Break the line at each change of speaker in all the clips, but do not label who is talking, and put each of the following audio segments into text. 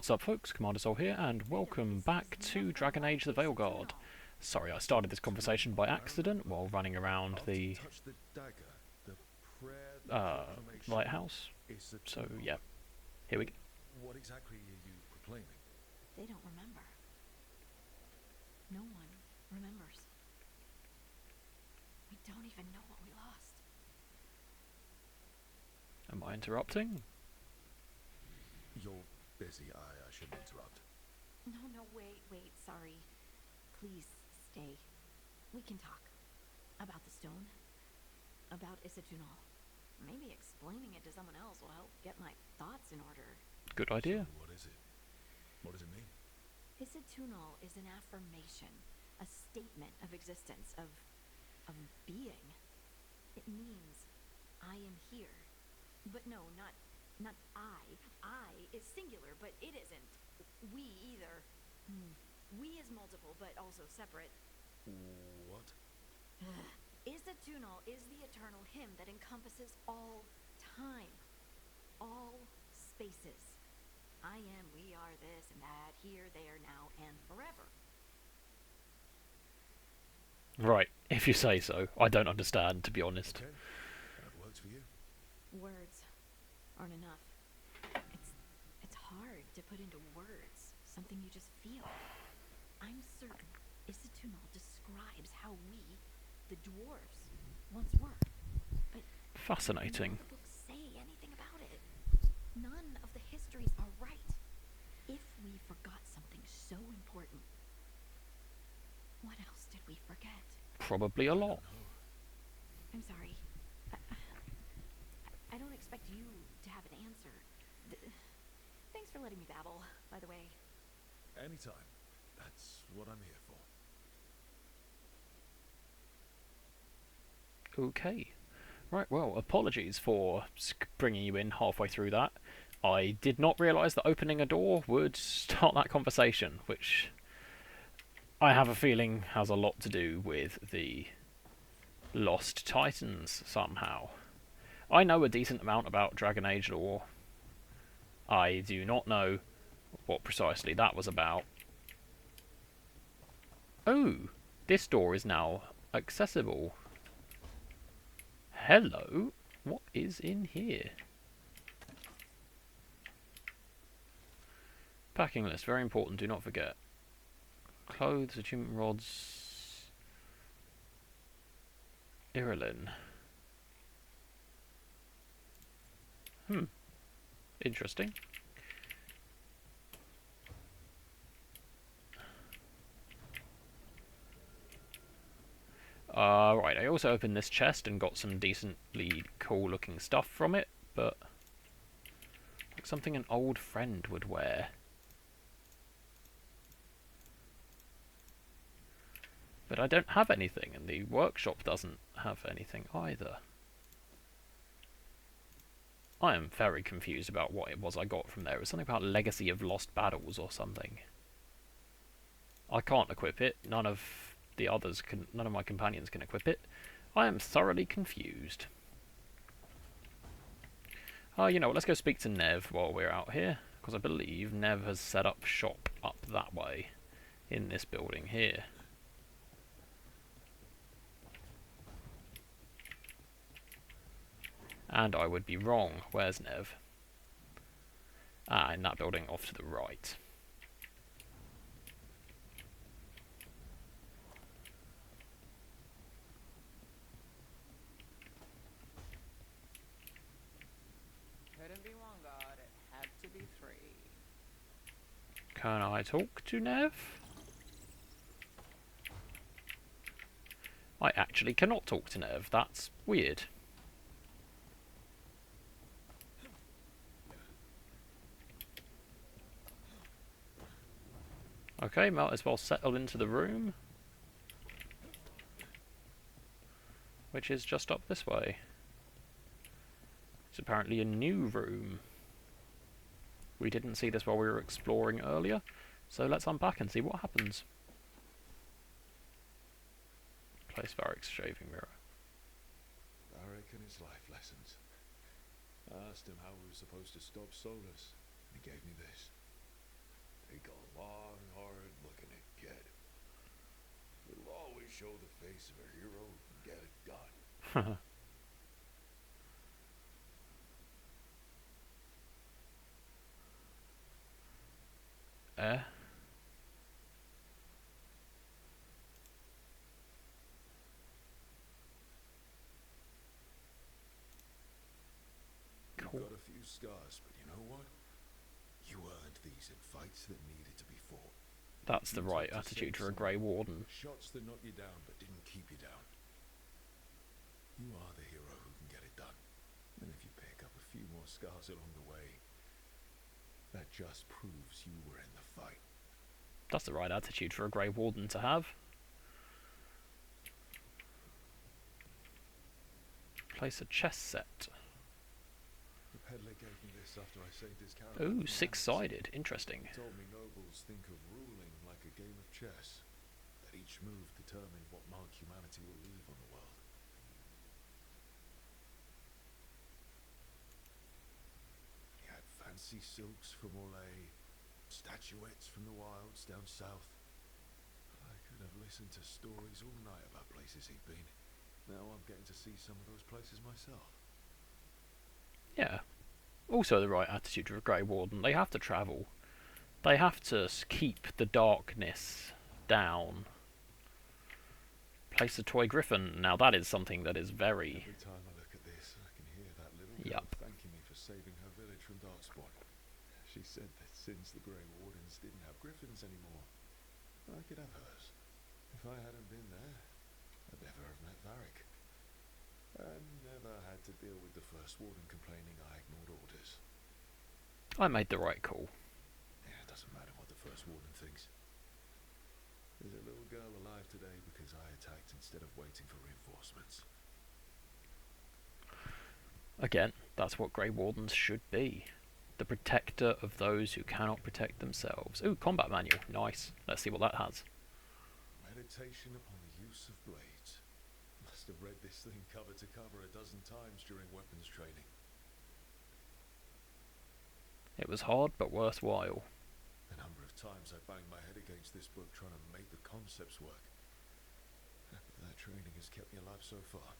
What's up folks, Commander Soul here, and welcome back to Dragon Age the Veilguard. Sorry, I started this conversation by accident while running around the lighthouse. So yeah, here we go.
What exactly are you proclaiming?
They don't remember. No one remembers. We don't even know what we lost.
Am I interrupting?
You're busy. I shouldn't interrupt.
No, wait, sorry. Please, stay. We can talk. About the stone. About Isatunal. Maybe explaining it to someone else will help get my thoughts in order.
Good idea.
So what is it? What does it mean?
Isatunal is an affirmation. A statement of existence, of being. It means, I am here. But no, not I. I is singular, but it isn't. We either. We is multiple, but also separate.
What?
Isatunal is the eternal hymn that encompasses all time. All spaces. I am, we are, this and that, here, there, now, and forever.
Right, if you say so. I don't understand, to be honest.
Okay. That works for you.
Words aren't enough. It's hard to put into words something you just feel. I'm certain Isatunal describes how we, the dwarves, once were. But
Fascinating.
none of the books say anything about it. None of the histories are right. If we forgot something so important, what else did we forget?
Probably a lot.
I'm sorry. I don't expect you to have an answer. Thanks for letting me babble, by the way.
Anytime. That's what I'm here for.
Okay. Right, well, apologies for bringing you in halfway through that. I did not realise that opening a door would start that conversation, which I have a feeling has a lot to do with the Lost Titans somehow. I know a decent amount about Dragon Age lore. I do not know what precisely that was about. Oh, this door is now accessible. Hello? What is in here? Packing list, very important, do not forget. Clothes, achievement rods... Irilin. Interesting. Right, I also opened this chest and got some decently cool looking stuff from it, but like something an old friend would wear. But I don't have anything, and the workshop doesn't have anything either. I am very confused about what it was I got from there. It was something about Legacy of Lost Battles or something. I can't equip it. None of the others can. None of my companions can equip it. I am thoroughly confused. You know what? Let's go speak to Nev while we're out here, because I believe Nev has set up shop up that way, in this building here. And I would be wrong. Where's Nev? Ah, in that building off to the right.
Couldn't be one god, it had to be three.
Can I talk to Nev? I actually cannot talk to Nev. That's weird. Okay, might as well settle into the room, which is just up this way. It's apparently a new room. We didn't see this while we were exploring earlier, so let's unpack and see what happens. Place Varric's shaving mirror.
Varric and his life lessons. I asked him how we were supposed to stop Solus, and he gave me this. take a long, hard look and get it. It'll always show the face of a hero who can get it done.
Eh?
You've got a few scars, but you know what? You earned these in fights that needed to be fought.
That's the
You
right
took to
attitude
save
for a
someone.
Grey Warden.
Shots that knocked you down but didn't keep you down. You are the hero who can get it done. And if you pick up a few more scars along the way, that just proves you were in the fight.
That's the right attitude for a Grey Warden to have. Place a chess set.
The peddler gave me this after I saved his caravan.
Ooh,
from bandits.
six-sided. Interesting.
He told me nobles think of ruling like a game of chess, that each move determined what mark humanity will leave on the world. He had fancy silks from Orlais, statuettes from the wilds down south. I could have listened to stories all night about places he'd been. Now I'm getting to see some of those places myself.
Yeah. Also the right attitude for a Grey Warden. They have to travel. They have to keep the darkness down. Place a toy griffin. Now that is something that is very...
Every time I look at this, I can hear that little girl
Yup.
thanking me for saving her village from Darkspawn. She said that since the Grey Wardens didn't have griffins anymore, I could have hers. If I hadn't been there, I'd never have met Varric. And never had to deal with the first warden complaining I ignored orders.
I made the right call.
Yeah, it doesn't matter what the first warden thinks. There's a little girl alive today because I attacked instead of waiting for reinforcements.
Again, that's what Grey Wardens should be. The protector of those who cannot protect themselves. Ooh, combat manual. Nice. Let's see what that has.
Meditation upon the use of blades. Must have read this thing cover to cover a dozen times during weapons training.
It was hard, but worthwhile.
A number of times I banged my head against this book trying to make the concepts work. But that training has kept me alive so far.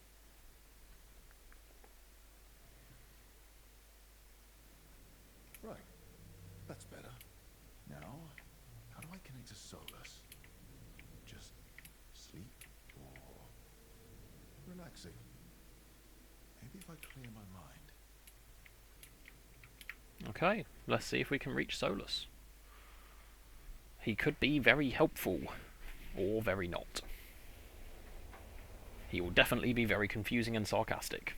Right. That's better. Now, how do I connect to Solus? Just sleep or relaxing? Maybe if I clear my mind.
Okay, let's see if we can reach Solus. He could be very helpful, or very not. He will definitely be very confusing and sarcastic,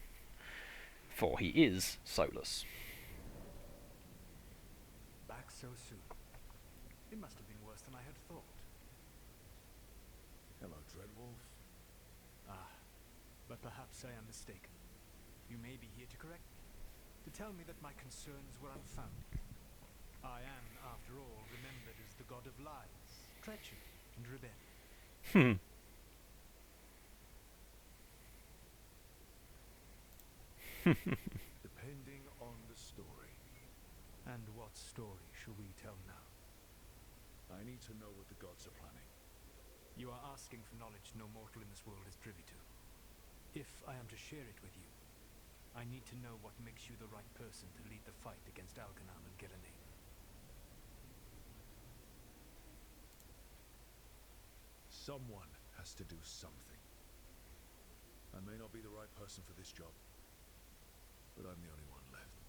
for he is Solus.
Back so soon. It must have been worse than I had thought.
Hello, Dreadwolf.
Ah, but perhaps I am mistaken. You may be here to correct me, to tell me that my concerns were unfounded. I am, after all, remembered as the god of lies, treachery, and rebellion.
Depending on the story.
And what story shall we tell now?
I need to know what the gods are planning.
You are asking for knowledge no mortal in this world is privy to. If I am to share it with you, I need to know what makes you the right person to lead the fight against Alganam and Gillenane.
Someone has to do something. I may not be the right person for this job, but I'm the only one left.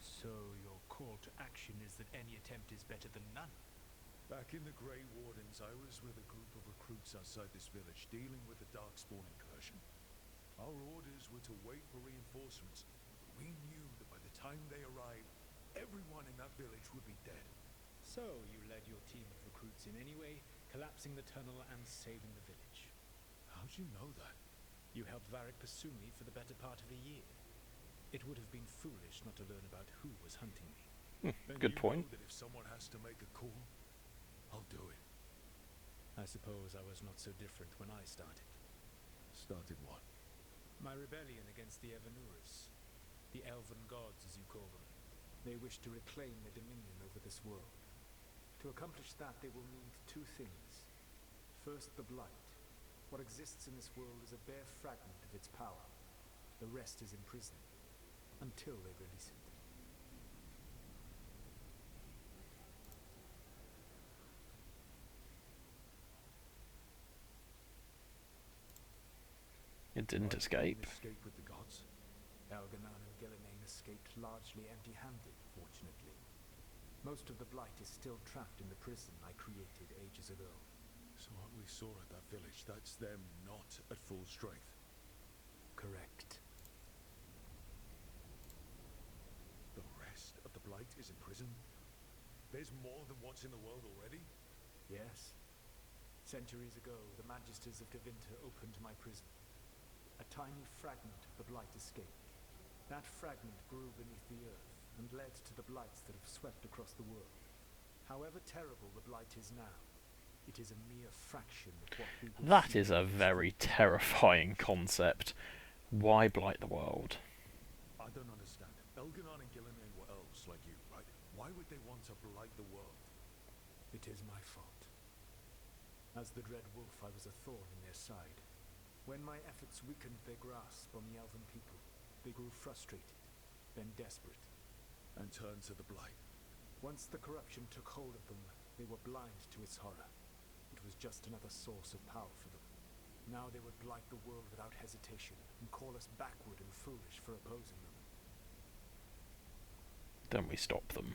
So your call to action is that any attempt is better than none?
Back in the Grey Wardens, I was with a group of recruits outside this village dealing with the Darkspawn incursion. Our orders were to wait for reinforcements. We knew that by the time they arrived, everyone in that village would be dead.
So you led your team of recruits in any way, collapsing the tunnel and saving the village.
How'd you know that?
You helped Varric pursue me for the better part of a year. It would have been foolish not to learn about who was hunting me.
Then
Good
you
point.
know that if someone has to make a call, I'll do it.
I suppose I was not so different when I started.
Started what?
My rebellion against the Evanurus, the elven gods as you call them. They wish to reclaim their dominion over this world, To accomplish that, they will need two things. First, the Blight. What exists in this world is a bare fragment of its power. The rest is imprisoned, until they release it.
It didn't escape.
Escape with the gods.
Algernon and Gillenane escaped largely empty-handed, fortunately. Most of the Blight is still trapped in the prison I created ages ago.
So what we saw at that village, that's them not at full strength.
Correct.
The rest of the Blight is in prison? There's more than what's in the world already?
Yes. Centuries ago, the Magisters of Tevinter opened my prison. A tiny fragment of the Blight escaped. That fragment grew beneath the earth and led to the Blights that have swept across the world. However terrible the Blight is now, it is a mere fraction of what we will
That
see.
is a very terrifying concept. Why blight the world?
I don't understand. Elganon and Gillenane were elves like you, right? Why would they want to blight the world?
It is my fault. As the Dread Wolf, I was a thorn in their side. When my efforts weakened their grasp on the elven people, they grew frustrated, then desperate.
And turned to the blight.
Once the corruption took hold of them, they were blind to its horror. It was just another source of power for them. Now they would blight the world without hesitation, and call us backward and foolish for opposing them.
Then we stop them.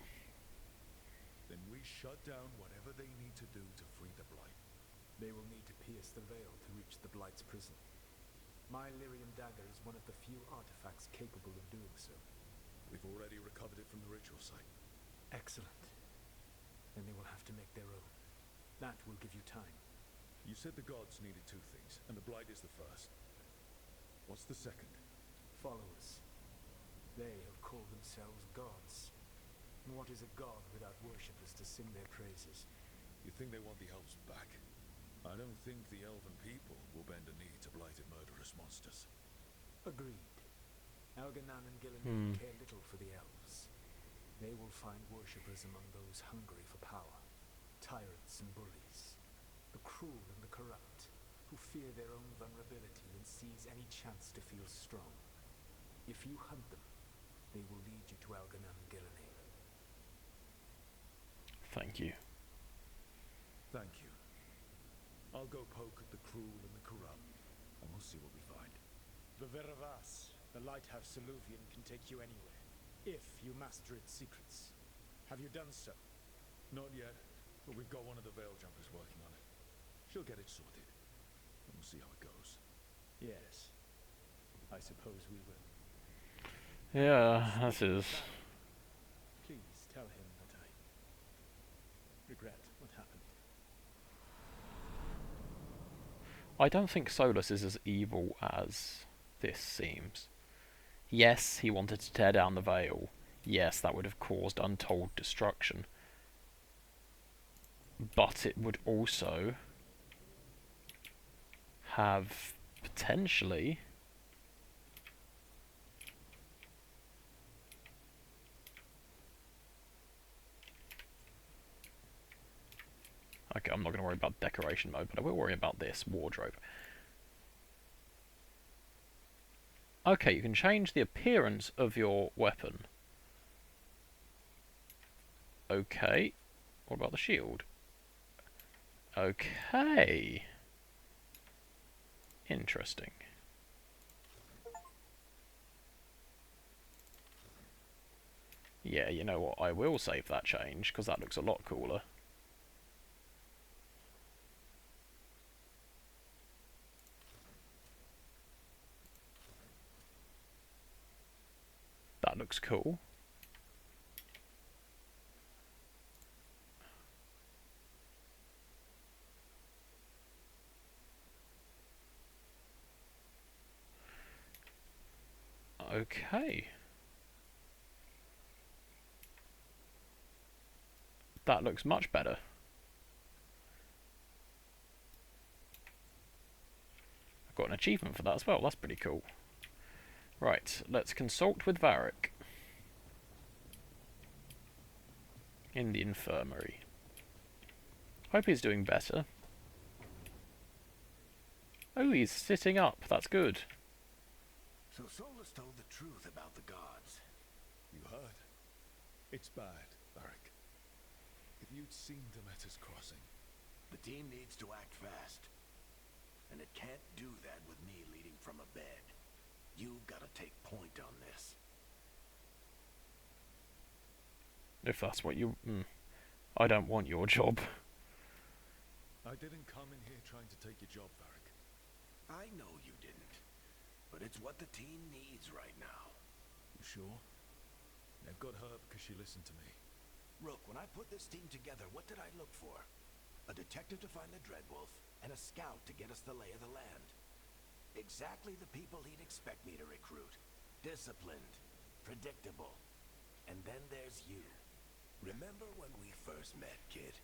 Then we shut down whatever they need to do to free the blight.
They will need to pierce the veil to reach the Blight's prison. My Lyrium dagger is one of the few artifacts capable of doing so.
We've already recovered it from the ritual site.
Excellent. Then they will have to make their own. That will give you time.
You said the gods needed two things, and the blight is the first. What's the second?
Followers. They have called themselves gods. And what is a god without worshippers to sing their praises?
You think they want the elves back? I don't think the elven people will bend a knee to blighted murderous monsters.
Agreed. Algernon and Gillenane care little for the elves. They will find worshippers among those hungry for power. Tyrants and bullies. The cruel and the corrupt, who fear their own vulnerability and seize any chance to feel strong. If you hunt them, they will lead you to Algernon and Gillenane.
Thank you.
Thank you. I'll go poke at the cruel and the corrupt, and we'll see what we find.
The Veilguard, the lighthouse Soluvian, can take you anywhere, if you master its secrets. Have you done so?
Not yet, but we've got one of the veil jumpers working on it. She'll get it sorted, and we'll see how it goes.
Yes. I suppose we will.
Yeah, that is...
Please tell him that I regret what happened.
I don't think Solus is as evil as this seems. Yes, he wanted to tear down the veil. Yes, that would have caused untold destruction. But it would also have potentially okay, I'm not going to worry about decoration mode, but I will worry about this wardrobe. Okay, you can change the appearance of your weapon. Okay, what about the shield? Okay. Interesting. Yeah, you know what, I will save that change, because that looks a lot cooler. That looks cool. Okay. That looks much better. I've got an achievement for that as well, that's pretty cool. Right, let's consult with Varric in the infirmary. Hope he's doing better. Oh, he's sitting up. That's good.
So Solus told the truth about the gods.
You heard? It's bad, Varric. If you'd seen Demeter's crossing.
The team needs to act fast. And it can't do that with me leading from a bed. You've got to take point on this.
If that's what you... I don't want your job.
I didn't come in here trying to take your job, Varric.
I know you didn't. But it's what the team needs right now.
You sure? Nev got hurt because she listened to me.
Rook, when I put this team together, what did I look for? A detective to find the Dreadwolf, and a scout to get us the lay of the land. Exactly the people he'd expect me to recruit. Disciplined, predictable. And then there's you. Remember when we first met, kid?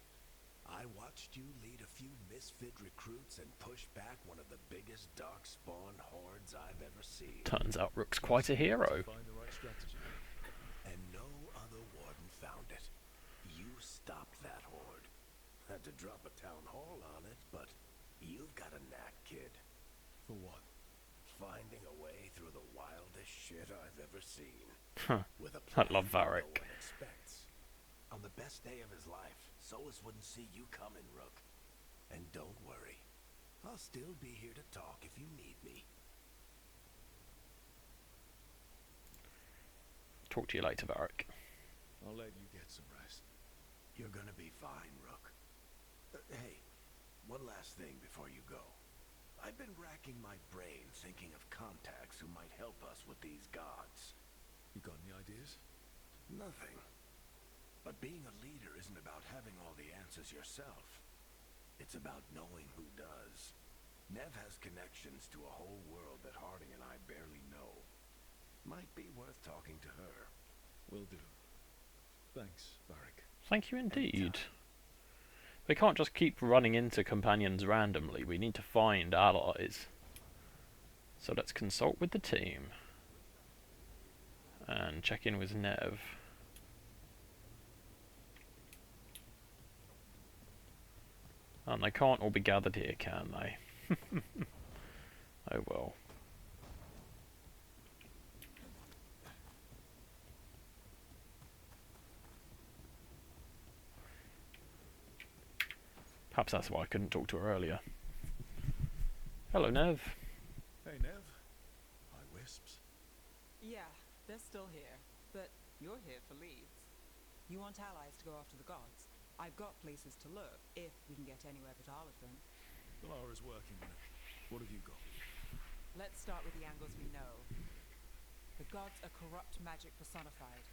I watched you lead a few misfit recruits and push back one of the biggest darkspawn hordes I've ever seen.
Turns out Rook's quite a hero.
Find the right strategy.
And no other warden found it. You stopped that horde. Had to drop a town hall on it, but you've got a knack, kid.
For what?
Finding a way through the wildest shit I've ever seen. With a
I
plan
love
no
Varric.
one expects. On the best day of his life, Solus wouldn't see you coming, Rook. And don't worry. I'll still be here to talk if you need me.
Talk to you later, Varric.
I'll let you get some rest.
You're gonna be fine, Rook. Hey, one last thing before you go. I've been racking my brain thinking of contacts who might help us with these gods.
You got any ideas?
Nothing. But being a leader isn't about having all the answers yourself. It's about knowing who does. Nev has connections to a whole world that Harding and I barely know. Might be worth talking to her.
Will do. Thanks, Varric.
Thank you indeed. We can't just keep running into companions randomly. We need to find allies. So let's consult with the team. And check in with Nev. And they can't all be gathered here, can they? Oh well. Perhaps that's why I couldn't talk to her earlier. Hello, Nev.
Hey, Nev. Hi, Wisps.
Yeah, they're still here, but you're here for leads. You want allies to go after the gods? I've got places to look, if we can get anywhere but Arlington.
Lara's working on it. What have you got?
Let's start with the angles we know. The gods are corrupt magic personified.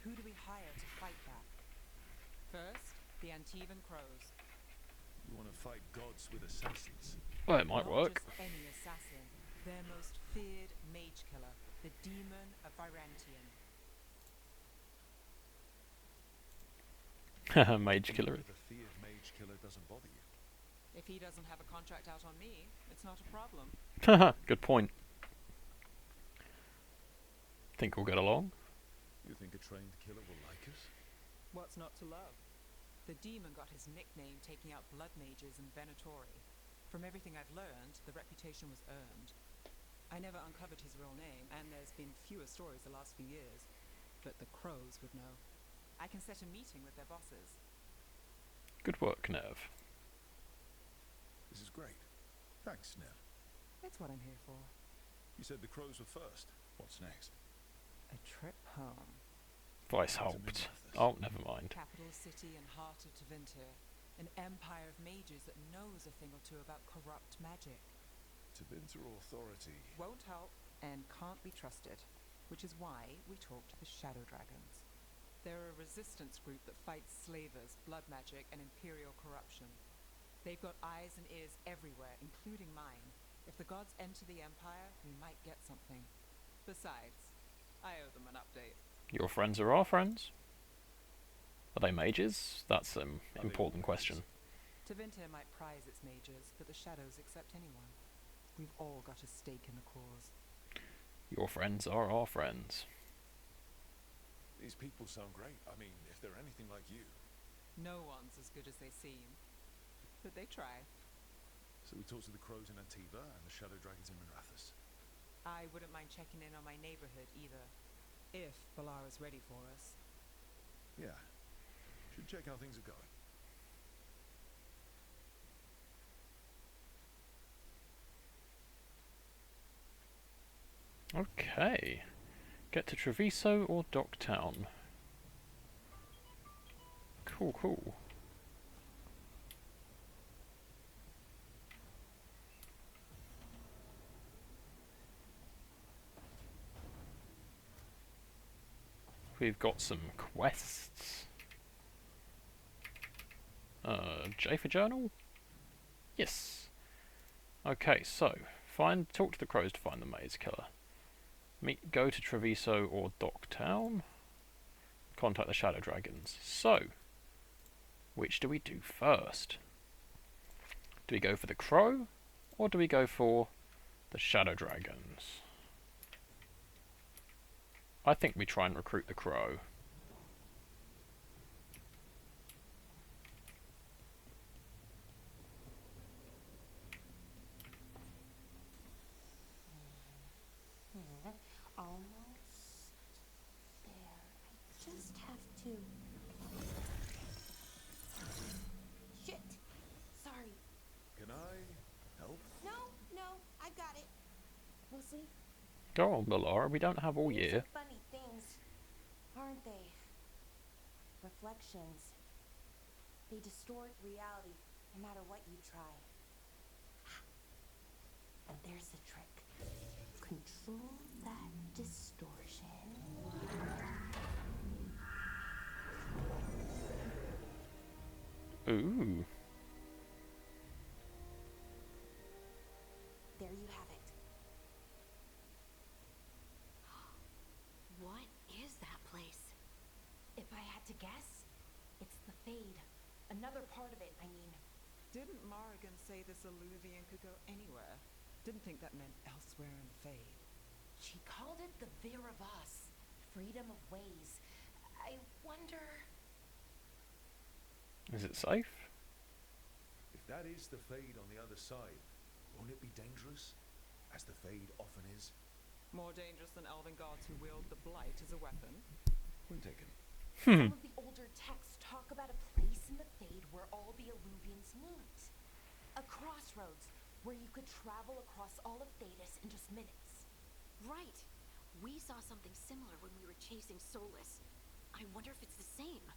Who do we hire to fight that? First, the Antivan Crows.
You want to fight gods with assassins?
Well, it might
Not
work.
just any assassin. Their most feared mage killer, the Demon of Virantian.
Mage killer.
The feared mage killer doesn't bother you.
If he doesn't have a contract out on me, it's not a problem.
Good point. Think we'll get along?
You think a trained killer will like us?
What's not to love? The demon got his nickname taking out blood mages in Venatori. From everything I've learned, the reputation was earned. I never uncovered his real name, and there's been fewer stories the last few years. But the Crows would know. I can set a meeting with their bosses.
Good work, Nev.
This is great. Thanks, Nev.
It's what I'm here for.
You said the crows were first. What's next?
A trip home.
Weishaupt. Oh, never mind.
Capital city and heart of Tevinter. An empire of mages that knows a thing or two about corrupt magic.
Tevinter authority.
Won't help and can't be trusted. Which is why we talk to the Shadow Dragons. They're a resistance group that fights slavers, blood magic, and imperial corruption. They've got eyes and ears everywhere, including mine. If the gods enter the Empire, we might get something. Besides, I owe them an update.
Your friends are our friends? Are they mages? That's an
Are they
important
all
question.
Tevinter might prize its mages, but the Shadows accept anyone. We've all got a stake in the cause.
Your friends are our friends.
These people sound great. I mean, if they're anything like you.
No one's as good as they seem. but they try.
So we talked to the crows in Antiva and the shadow dragons in Minrathous.
I wouldn't mind checking in on my neighborhood either, if Balara's ready for us.
Yeah. Should check how things are going.
Okay. Get to Treviso or Docktown. Cool, cool. We've got some quests. J for journal? Yes. Okay, so talk to the crows to find the maze killer. Go to Treviso or Docktown. Contact the shadow dragons. So, which do we do first? Do we go for the crow, or do we go for the shadow dragons? I think we try and recruit the crow.
Almost there. I just have to. Shit! Sorry.
Can I help?
No, I got it. Mostly.
Go on, Balara, we don't have all
These
year.
are funny things, aren't they? Reflections. They distort reality, no matter what you try. And there's the trick. Control that distortion.
Ooh.
There you have it. What is that place? If I had to guess, it's the Fade. Another part of it, I mean.
Didn't Morrigan say this Illuvian could go anywhere? Didn't think that meant elsewhere in the Fade.
She called it the Veilguard, freedom of ways. I wonder.
Is it safe?
If that is the Fade on the other side, won't it be dangerous? As the Fade often is.
More dangerous than elven gods who wield the blight as a weapon.
Point taken.
Some of the older texts talk about a place in the Fade where all the Illuvians meet. A crossroads where you could travel across all of Thedas in just minutes.
Right. We saw something similar when we were chasing Solus. I wonder if it's the same.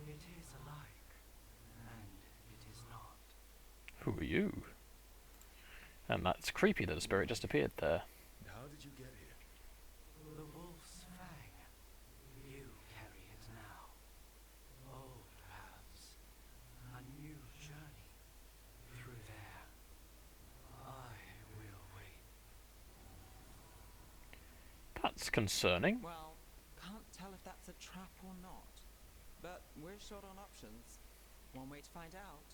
It is alike, and it is not.
Who are you? And that's creepy that a spirit just appeared there.
How did you get here?
The wolf's fang. You carry it now. Old paths. A new journey. Through there. I will wait.
That's concerning.
Well, can't tell if that's a trap or not. But we're short on options. One way to find out.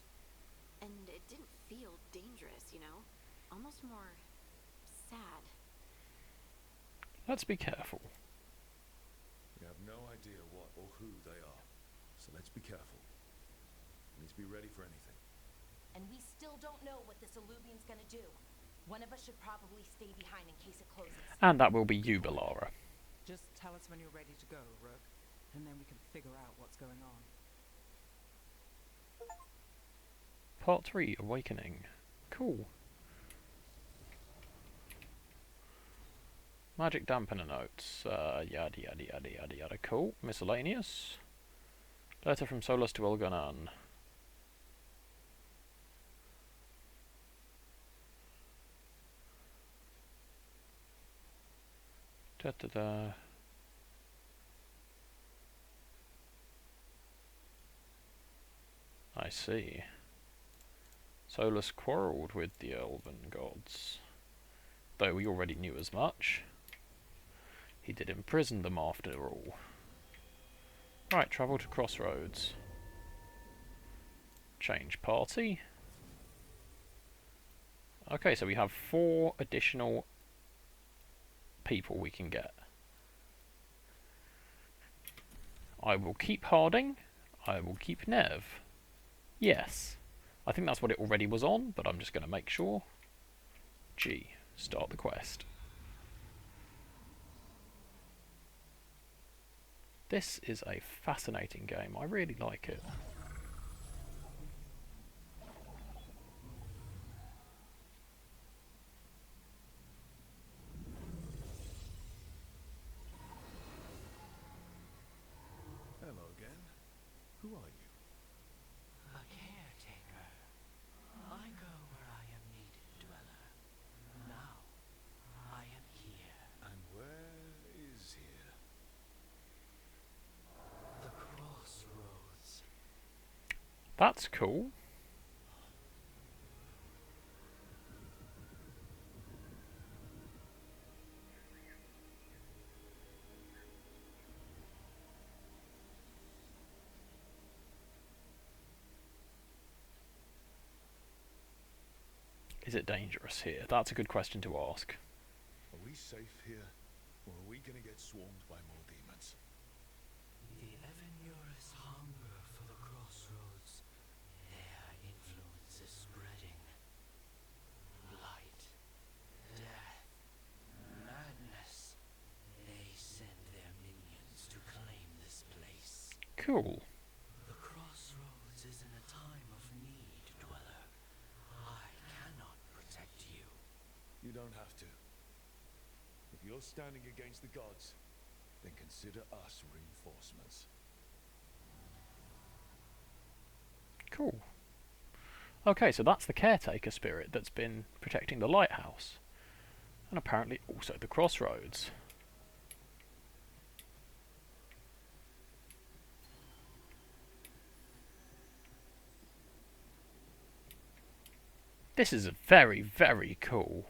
And it didn't feel dangerous, you know? Almost more sad.
Let's be careful.
We have no idea what or who they are. So let's be careful. We need to be ready for anything.
And we still don't know what this Illuvian's gonna do. One of us should probably stay behind in case it closes.
And that will be you, Balara.
Just tell us when you're ready to go, Rook. And then we can figure out what's going on.
Part 3, Awakening. Cool. Magic dampener notes. Yada yada yada yada yada. Cool. Miscellaneous. Letter from Solus to Elganan. Da da da. I see. Solus quarrelled with the elven gods. Though we already knew as much. He did imprison them after all. Right, travel to Crossroads. Change party. Okay, so we have 4 additional people we can get. I will keep Harding. I will keep Nev. Yes. I think that's what it already was on, but I'm just going to make sure. G. Start the quest. This is a fascinating game. I really like it.
Hello again. Who are you?
A caretaker. I go where I am needed, dweller. Now, I am here.
And where is here?
The Crossroads.
That's cool. Is it dangerous here? That's a good question to ask.
Are we safe here? Or are we gonna get swarmed by more demons?
The Evanurus hunger for the Crossroads. Their influence is spreading. Light, death, madness. They send their minions to claim this place.
Cool.
The Crossroads is in a time of need, dweller. I cannot protect you.
You don't have to. If you're standing against the gods, then consider us reinforcements.
Cool. Okay, so that's the caretaker spirit that's been protecting the lighthouse. And apparently also the Crossroads. This is very, very cool.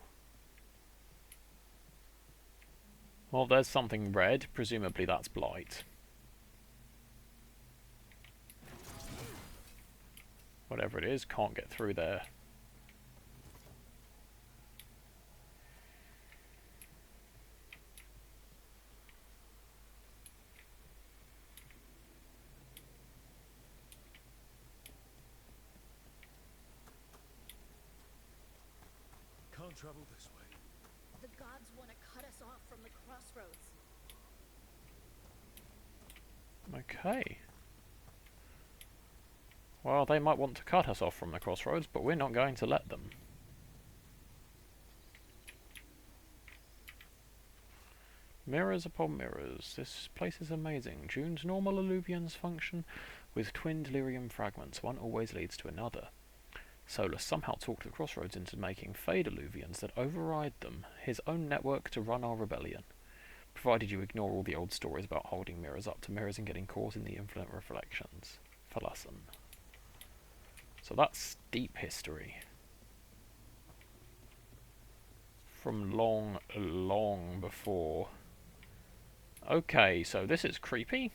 Well, there's something red. Presumably that's blight. Whatever it is, can't get through there.
Can't travel this way.
The gods want to cut us off from the Crossroads.
Okay. Well, they might want to cut us off from the Crossroads, but we're not going to let them. Mirrors upon mirrors. This place is amazing. June's normal illuvions function with twin delirium fragments. One always leads to another. Solus somehow talked the Crossroads into making fade illuvions that override them, his own network to run our rebellion. Provided you ignore all the old stories about holding mirrors up to mirrors and getting caught in the infinite reflections. Fallason. So that's deep history. From long, long before. Okay, so this is creepy.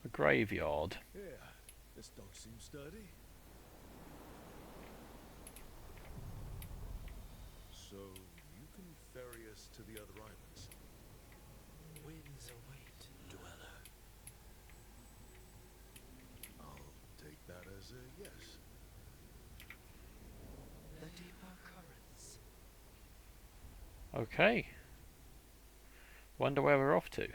A graveyard.
Yeah, this dog seems sturdy. So, you can ferry us to the other islands.
Winds await, dweller.
I'll take that as a yes.
The deeper currents.
Okay. Wonder where we're off to.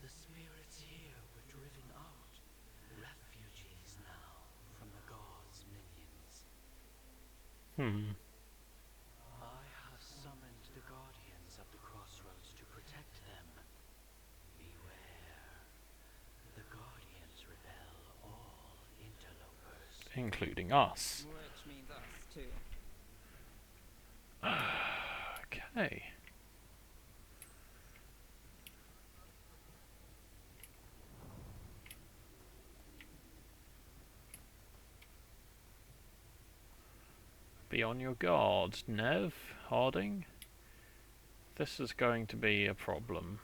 The spirits here were driven out. Refugees now from the gods' minions. I have summoned the guardians of the Crossroads to protect them. Beware. The guardians repel all interlopers.
Including us.
Which means us, too.
Okay. Be on your guard, Nev, Harding. This is going to be a problem.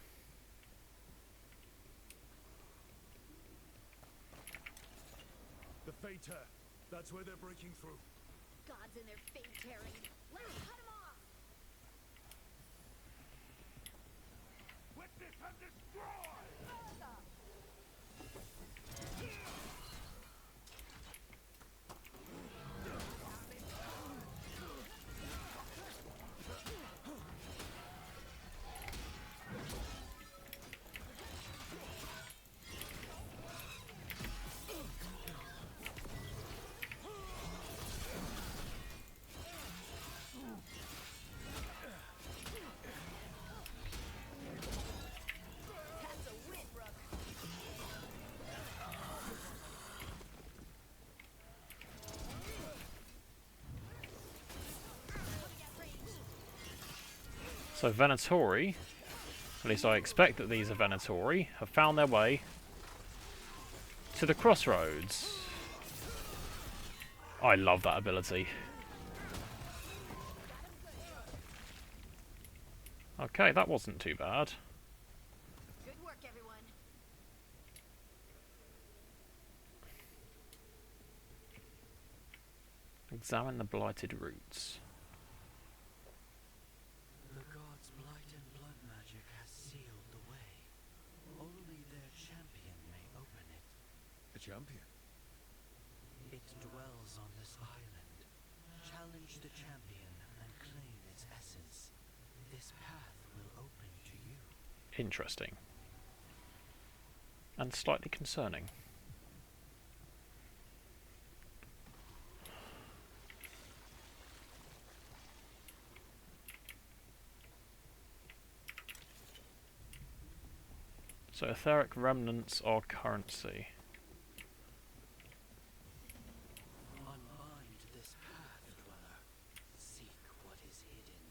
The Fater. That's where they're breaking through.
Gods and their fate tearing. Let us cut him off.
So Venatori, at least I expect that these are Venatori, have found their way to the Crossroads. I love that ability. Okay, that wasn't too bad.
Good work, everyone.
Examine the blighted roots.
The gods' blight and blood magic has sealed the way. Only their champion may open it.
A champion?
It dwells on this island. Challenge the champion and claim its essence. This path will open to you.
Interesting. And slightly concerning. So etheric remnants are currency.
Unbind this path, dweller. Seek what is hidden.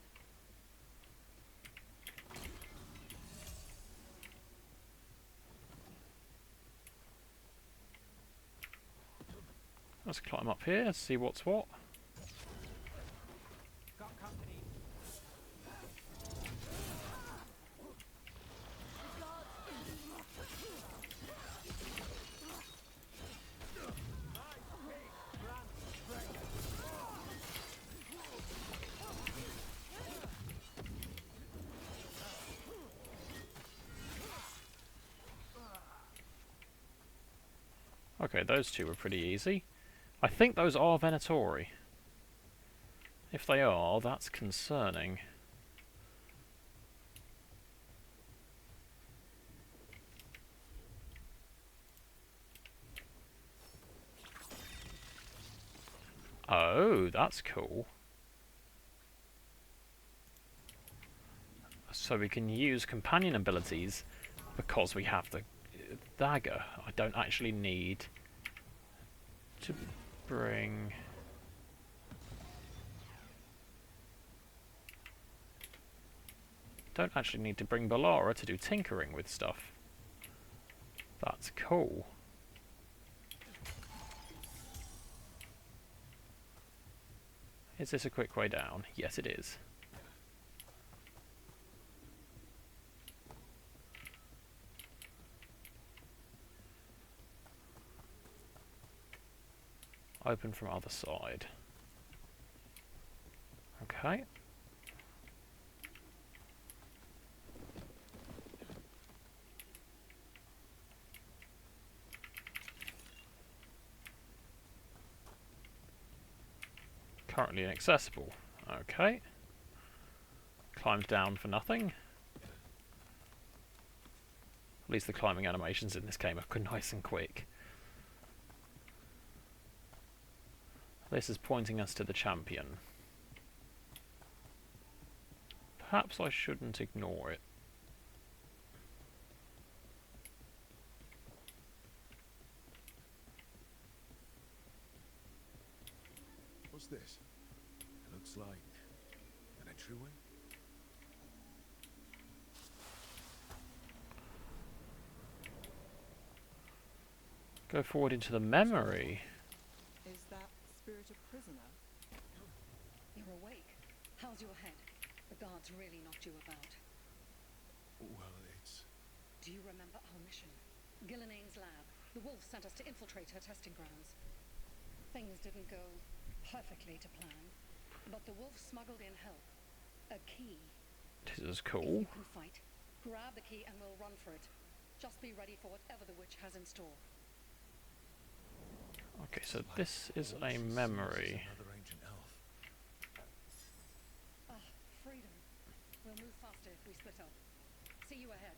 Let's climb up here, see what's what.
Got company.
Okay, those two were pretty easy. I think those are Venatori. If they are, that's concerning. Oh, that's cool. So we can use companion abilities because we have the dagger. I don't actually need to bring... Don't actually need to bring Balara to do tinkering with stuff. That's cool. Is this a quick way down? Yes, it is. Open from other side. Okay. Currently inaccessible. Okay. Climbed down for nothing. At least the climbing animations in this game are nice and quick. This is pointing us to the champion. Perhaps I shouldn't ignore it.
What's this? It looks like an entryway.
Go forward into the memory.
Is that spirit a prisoner?
You're awake. How's your head? The guards really knocked you about.
Well, it's...
Do you remember our mission? Gillinane's lab. The wolf sent us to infiltrate her testing grounds. Things didn't go perfectly to plan, but the wolf smuggled in help. A key.
This is
If
cool.
you can fight, Grab the key and we'll run for it. Just be ready for whatever the witch has in store.
Okay, so this is a memory.
Another ancient elf.
Ah, freedom. We'll move faster if we split up. See you ahead.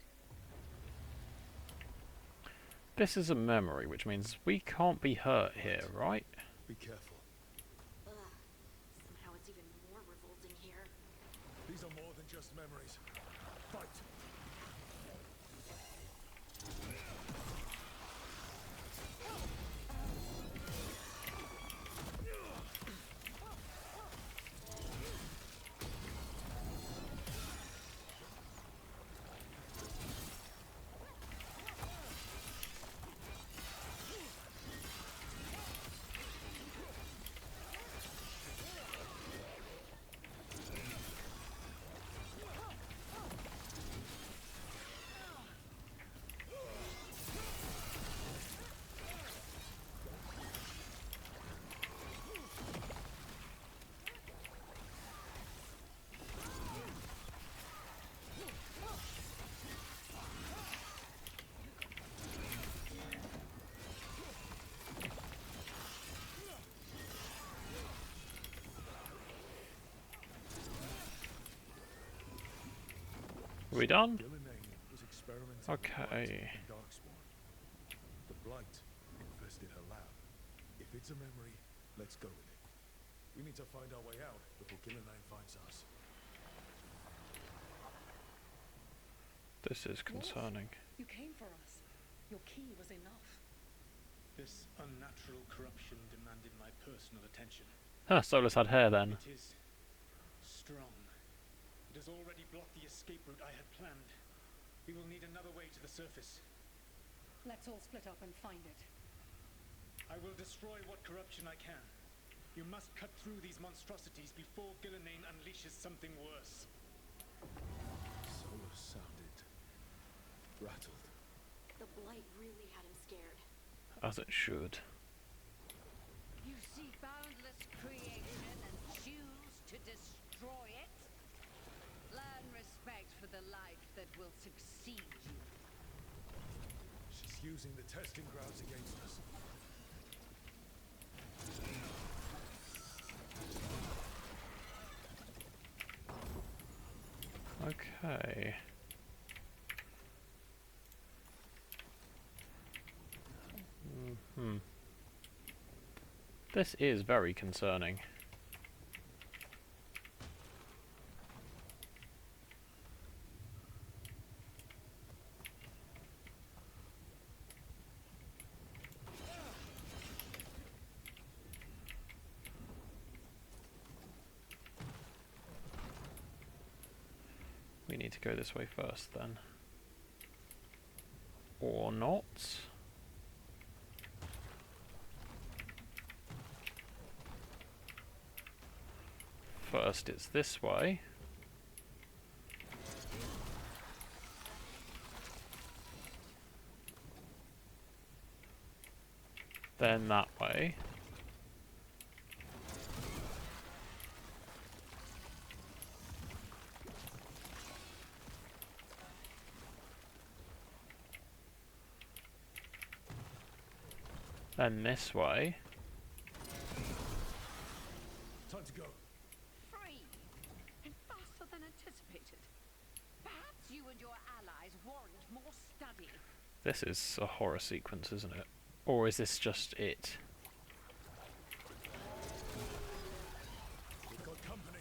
This is a memory, which means we can't be hurt here, right?
Be careful.
Ugh. Somehow it's even more revolting here.
These are more than just memories. Fight!
Are we done?
Gillinane was experimenting
Okay.
with the Darkspawn. The blight infested her lab. If it's a memory, let's go with it. We need to find our way out before Gillinane finds us.
This is concerning.
You came for us. Your key was enough.
This unnatural corruption demanded my personal attention.
Huh, Solus had hair then.
It is strong. It has already blocked the escape route I had planned. We will need another way to the surface.
Let's all split up and find it.
I will destroy what corruption I can. You must cut through these monstrosities before Gillinane unleashes something worse.
Solus sounded rattled.
The blight really had him scared.
As it should.
You see boundless creation and choose to destroy it? Learn respect for the life that will succeed you.
She's using the testing grounds against us.
Okay. This is very concerning. We need to go this way first then. Or not. First it's this way. Then that way. Then this way.
Time to go.
Free! And faster than anticipated. Perhaps you and your allies warrant more study.
This is a horror sequence, isn't it? Or is this just it?
We've got company.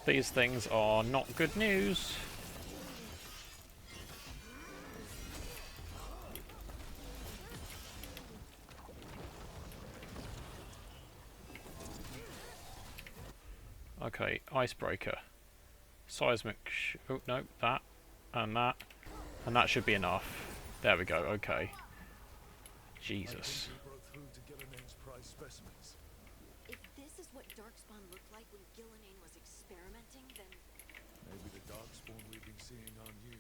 These things are not good news. Okay, icebreaker. Seismic oh no, that. And that. And that should be enough. There we go, okay. Jesus.
We broke through to Gillenang's prize specimens.
If this is what Darkspawn looked like when Gillenane was experimenting, then
Maybe the darkspawn we've been seeing aren't you.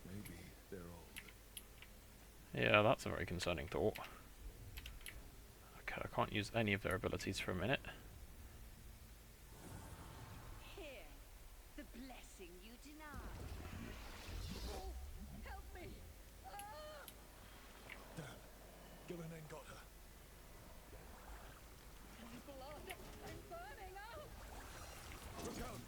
Maybe they're old.
Yeah, that's a very concerning thought. Okay, I can't use any of their abilities for a minute.
Here, the blessing you denied. Oh, help me! Ah!
Damn, Gillenang got her.
My blood! I'm burning out!
Look out!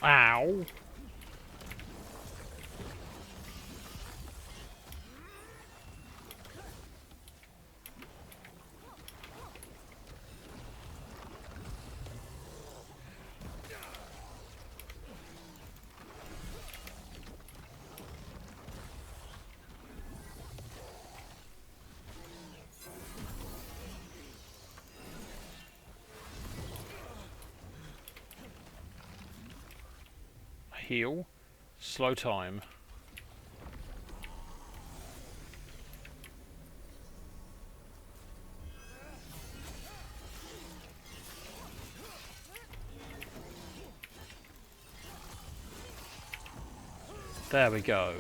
Ow! Heal. Slow time. There we go.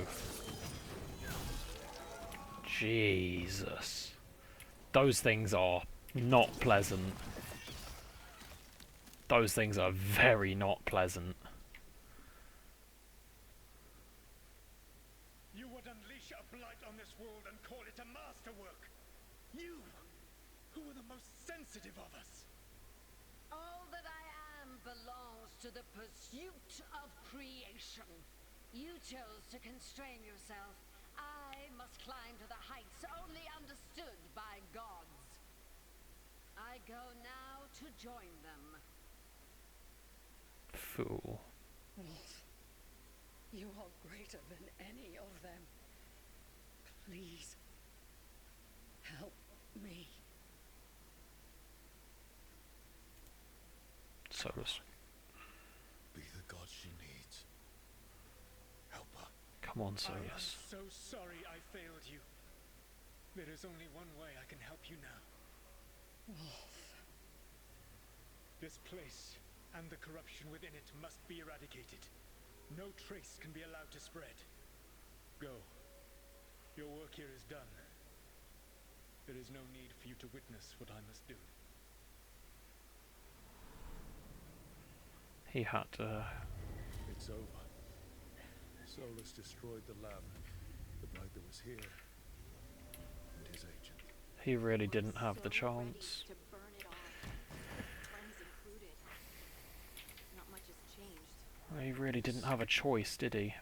Jesus. Those things are not pleasant. Those things are very not pleasant.
You would unleash a blight on this world and call it a masterwork. You, who are the most sensitive of us.
All that I am belongs to the pursuit of creation. You chose to constrain yourself. I must climb to the heights only understood by gods. I go now to join them.
Fool.
Wolf, you are greater than any of them. Please, help me.
Solus.
Be the god she needs. Help her.
Come on,
I am
Solus.
so sorry I failed you. There is only one way I can help you now.
Wolf,
This place and the corruption within it must be eradicated. No trace can be allowed to spread. Go. Your work here is done. There is no need for you to witness what I must do.
He had to...
It's over. Solus destroyed the lab. The blight that was here. And his agent.
He really didn't have the
so ready
chance.
to burn it all, friends included. Not much has changed.
He really didn't have a choice, did he?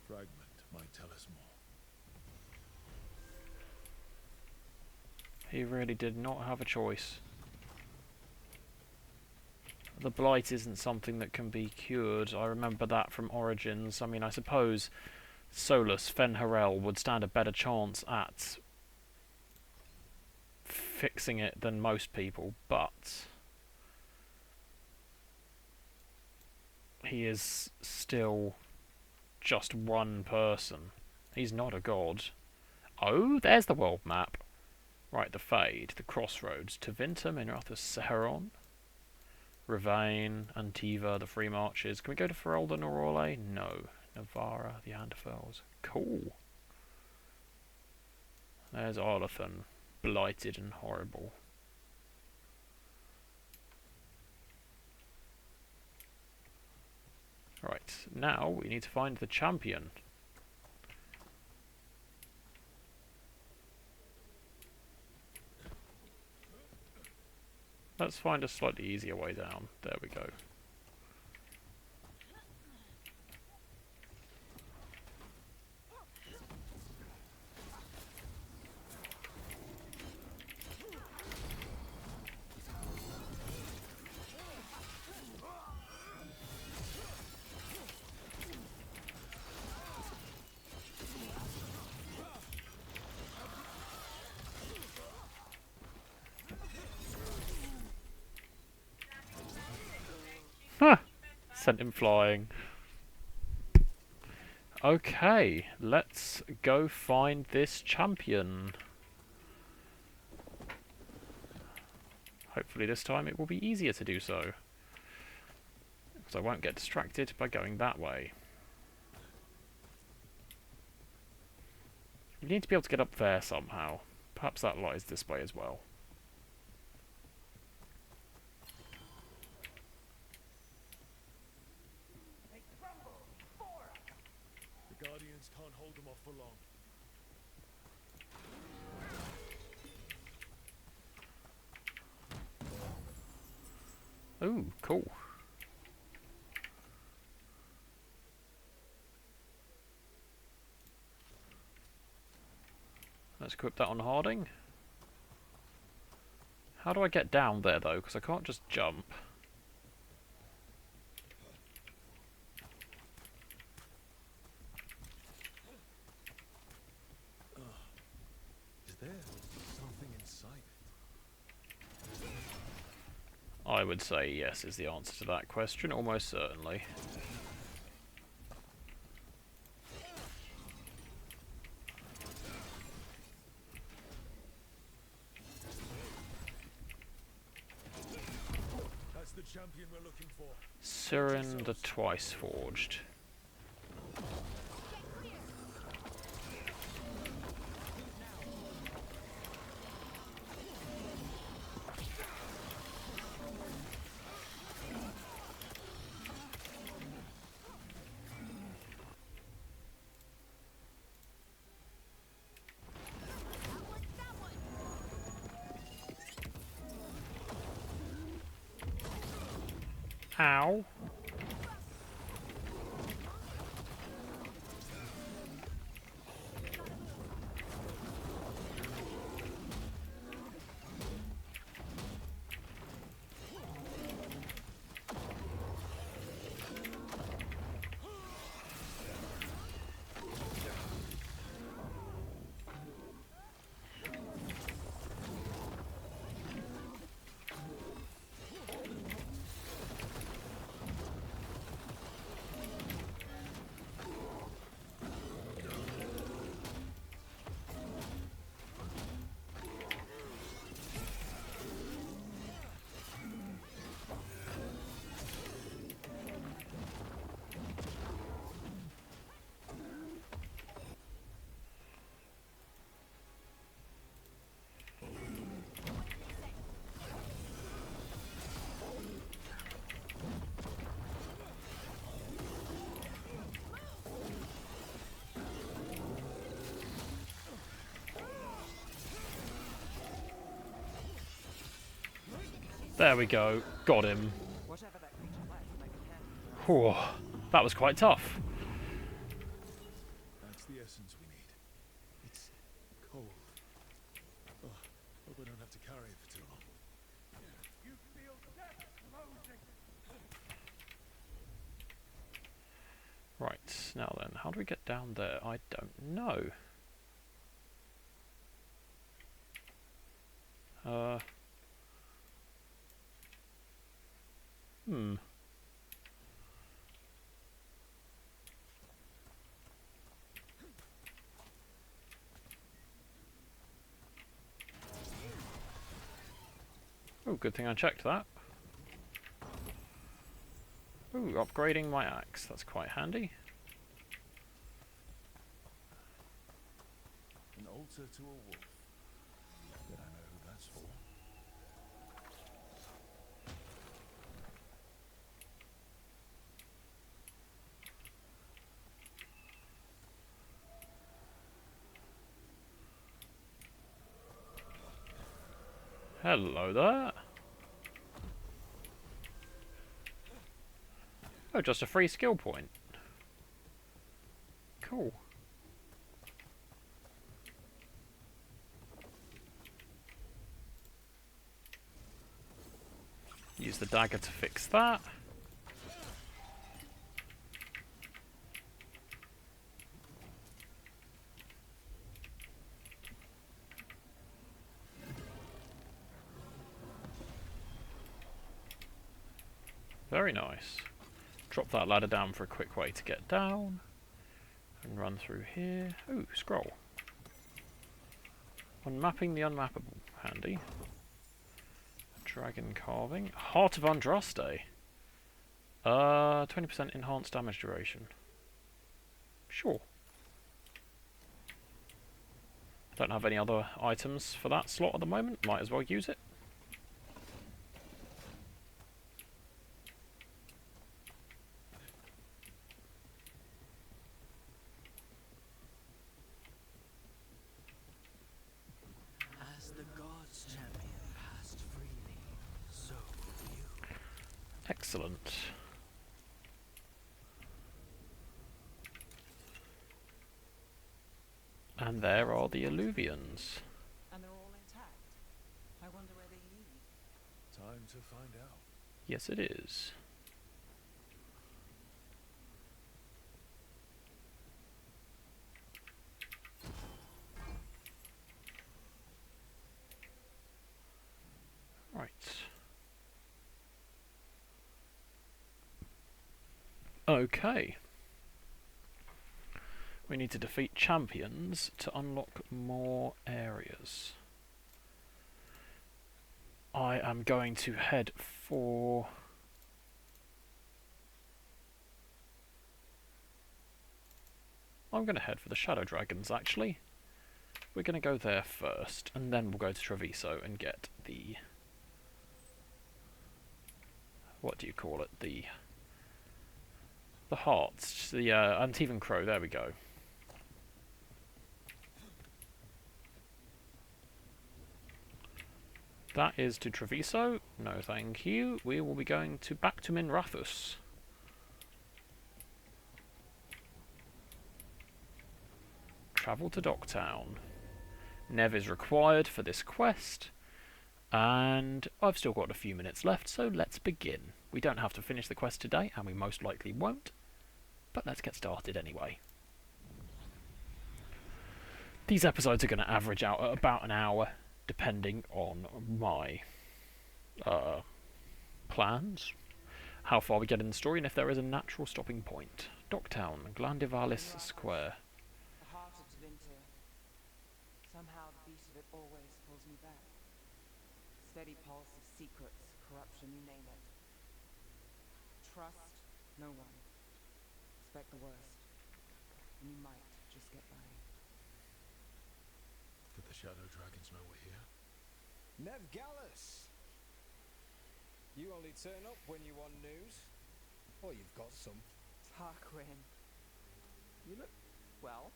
Fragment might tell us more.
He really did not have a choice. The blight isn't something that can be cured. I remember that from Origins. I mean, I suppose Solus, Fen'Harel would stand a better chance at fixing it than most people, but he is still just one person. He's not a god. Oh, there's the world map. Right, the Fade, the Crossroads, Tevinter, Minrathous, Saharon, Ravane, Antiva, the Free Marches. Can we go to Ferelden or Orlais? No. Navarra, the Anderfels. Cool. There's Arlathan, blighted and horrible. Right, now we need to find the champion. Let's find a slightly easier way down. There we go. Huh! Sent him flying. Okay, let's go find this champion. Hopefully this time it will be easier to do so. Because I won't get distracted by going that way. We need to be able to get up there somehow. Perhaps that lies this way as well.
The Guardians can't hold them off for long.
Ooh, cool. Let's equip that on Harding. How do I get down there though? Because I can't just jump.
Is there something inside it?
I would say yes is the answer to that question, almost certainly.
That's the champion we're looking for.
Sirin the Twice Forged. Ow. There we go. Got him.
Whatever that creature left, I can handle.
Whew. That was quite tough.
That's the essence we need. It's cold. Oh, hope I don't have to carry it for too long. You feel death closing.
Right, now then, how do we get down there? I don't know. Oh, good thing I checked that. Ooh, upgrading my axe. That's quite handy.
An altar to a wolf. Bet I know who that's for.
Hello there. Oh, just a free skill point. Cool. Use the dagger to fix that. Very nice. Drop that ladder down for a quick way to get down. And run through here. Ooh, scroll. Unmapping the unmappable. Handy. Dragon carving. Heart of Andraste. 20% enhanced damage duration. Sure. Don't have any other items for that slot at the moment. Might as well use it.
As the gods' champion passed freely, so will you.
Excellent. And there are the alluvians.
And they're all intact. I wonder where they lead.
Time to find out.
Yes, it is. Right. Okay. We need to defeat champions to unlock more areas. I am going to head for... I'm going to head for the Shadow Dragons, actually. We're going to go there first, and then we'll go to Treviso and get the... What do you call it? The hearts. The Antivan Crow, there we go. That is to Treviso. No, thank you. We will be going to back to Minrathous. Travel to Docktown. Nev is required for this quest, and I've still got a few minutes left, so let's begin. We don't have to finish the quest today, and we most likely won't, but let's get started anyway. These episodes are going to average out at about an hour, depending on my plans, how far we get in the story, and if there is a natural stopping point. Docktown, Glandivalis Square.
The heart of Devinter. Somehow the beat of it always pulls me back. Steady pulse of secrets, corruption, you name it. Trust no one. Expect the worst. And you might just get by.
Did the Shadow Dragons know we're here?
Nev Gallus! You only turn up when you want news. Or you've got some.
Tarquin. You look... well.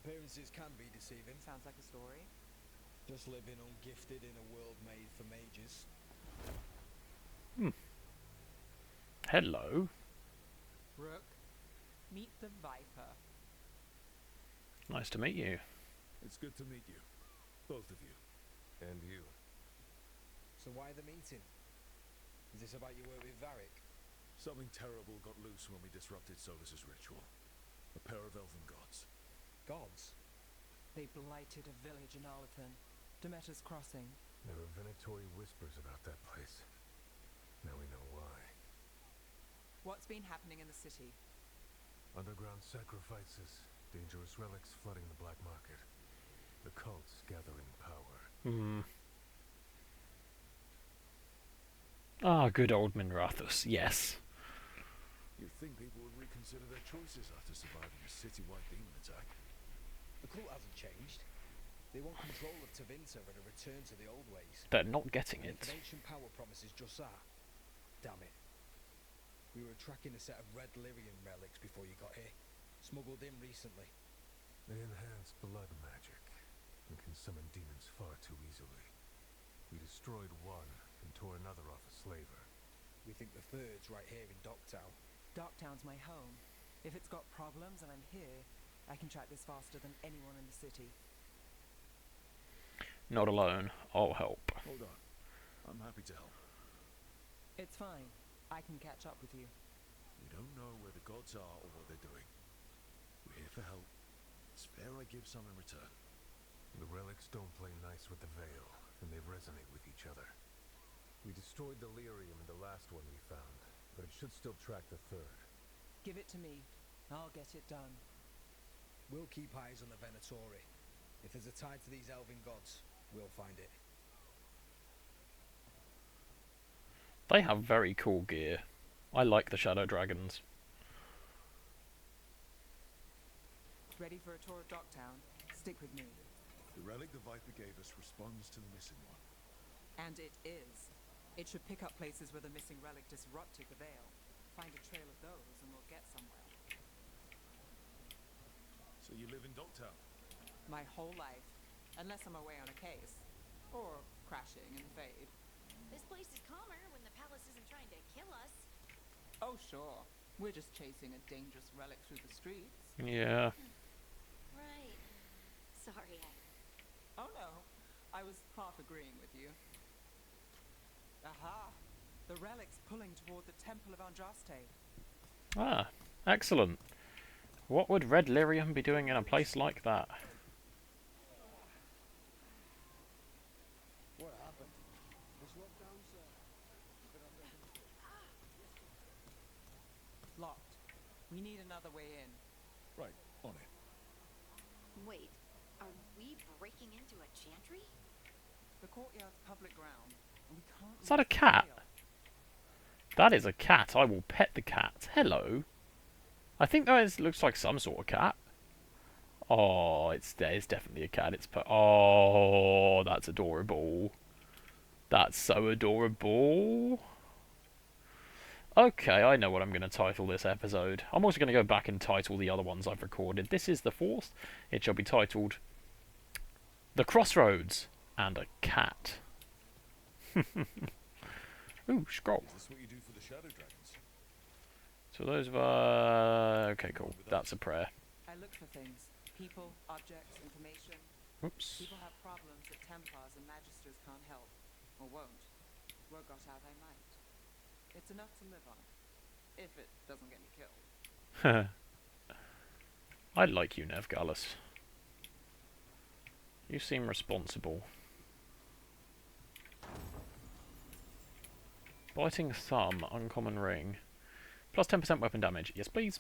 Appearances can be deceiving.
Sounds like a story.
Just living ungifted in a world made for mages.
Hello.
Rook, meet the Viper.
Nice to meet you.
It's good to meet you. Both of you. And you.
So why the meeting? Is this about your work with Varric?
Something terrible got loose when we disrupted Solus's ritual. A pair of elven gods.
Gods?
They blighted a village in Arlethan. Demeter's Crossing.
There were venatory whispers about that place. Now we know why.
What's been happening in the city?
Underground sacrifices, dangerous relics flooding the black market. The cults gathering power.
Ah, good old Minrathous, yes.
You'd think people would reconsider their choices after surviving a citywide demon attack.
The cult hasn't changed. They want control of Tevinter and a return to the old ways.
They're not getting
And if
it.
an ancient power promises just that, damn it. We were tracking a set of red lyrium relics before you got here. Smuggled in recently.
They enhance blood magic and can summon demons far too easily. We destroyed one and tore another off a slaver.
We think the third's right here in Docktown.
Docktown's my home. If it's got problems and I'm here, I can track this faster than anyone in the city.
Not alone. I'll help.
Hold on. I'm happy to help.
It's fine. I can catch up with you.
We don't know where the gods are or what they're doing. We're here for help. It's fair I give some in return. The relics don't play nice with the Veil, and they resonate with each other. We destroyed the lyrium in the last one we found, but it should still track the third.
Give it to me. I'll get it done.
We'll keep eyes on the Venatori. If there's a tie to these elven gods, we'll find it.
They have very cool gear. I like the Shadow Dragons.
Ready for a tour of Docktown? Stick with me.
The relic the Viper gave us responds to the missing one.
And it is. It should pick up places where the missing relic disrupted the Veil. Find a trail of those and we'll get somewhere.
So you live in Docktown?
My whole life. Unless I'm away on a case. Or crashing in the Fade.
This place is calmer when the palace isn't trying to kill us.
Oh sure. We're just chasing a dangerous relic through the streets.
Yeah.
Right. Sorry,
Oh no. I was half agreeing with you. Aha! The relic's pulling toward the Temple of Andraste.
Ah, excellent. What would red lyrium be doing in a place like that?
What happened? It's locked down, sir.
Locked. We need another way in.
Right, on it.
Wait, are we breaking into a chantry?
The courtyard's public ground, and we can't.
Is that a cat? That is a cat. I will pet the cat. Hello. I think that looks like some sort of cat. Oh, it's definitely a cat. Oh, that's adorable. That's so adorable. Okay, I know what I'm going to title this episode. I'm also going to go back and title the other ones I've recorded. This is the fourth. It shall be titled The Crossroads and a Cat. Ooh, scroll.
Is this what you do for the Shadow Dragons?
So those of okay, cool. That's a prayer.
I look for things. People, objects, information.
Oops.
People have problems that Templars and Magisters can't help. Or won't. Word got out I might. It's enough to live on. If it doesn't get me killed.
I like you, Nevgallus. You seem responsible. Biting Thumb, uncommon ring. Plus 10% weapon damage. Yes, please.